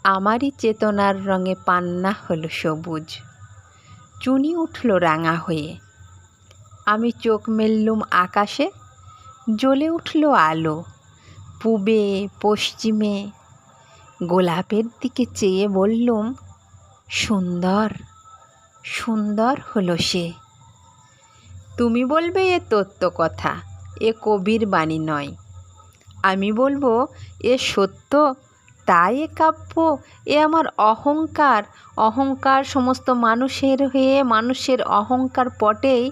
আমারই চেতনার রঙে পান্না হলো সবুজ, চুনি উঠল রাঙা হয়ে। আমি চোখ মেললুম আকাশে, জ্বলে উঠল আলো। পূবে পশ্চিমে গোলাপের দিকে চেয়ে বললুম, সুন্দর সুন্দর হলো সে। তুমি বলবে এ তত্ত্ব কথা, এ কবির বাণী নয়। আমি বলবো এ সত্য, তাই এ কাব্য। এ আমার অহংকার, অহংকার সমস্ত মানুষের হয়ে মানুষের অহংকার পটেই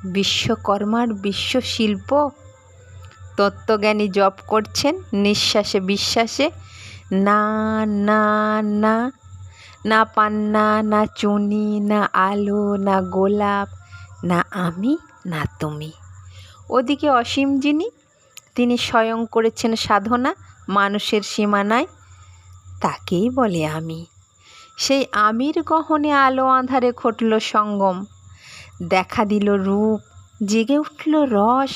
বিশ্বকর্মার বিশ্বশিল্প। তত্ত্বজ্ঞানী জপ করছেন নিঃশ্বাসে বিশ্বাসে, না না না, না পান্না, না চুনি, না আলো, না গোলাপ, না আমি, না তুমি। ওদিকে অসীম যিনি, তিনি স্বয়ং করেছেন সাধনা মানুষের সীমানায়, তাকেই বলে আমি। সেই আমির গহনে আলো আঁধারে ঘটল সঙ্গম, দেখা দিল রূপ, জেগে উঠল রস।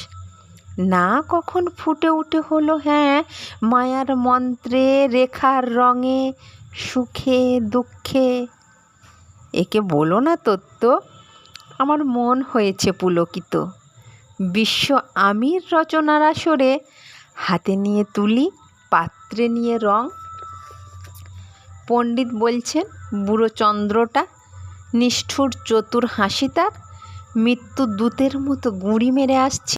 না কখন ফুটে উঠে হলো হ্যাঁ মায়ার মন্ত্রে, রেখার রঙে, সুখে দুঃখে। একে বলো না তত্ত্ব, আমার মন হয়েছে পুলকিত। বিশ্ব আমির রচনার আসরে হাতে নিয়ে তুলি, পাত্রে নিয়ে রং। পণ্ডিত বলছেন বুড়ো চন্দ্রটা, নিষ্ঠুর চতুর হাসি তার, মৃত্যু দূতের মতো গুঁড়ি মেরে আসছে।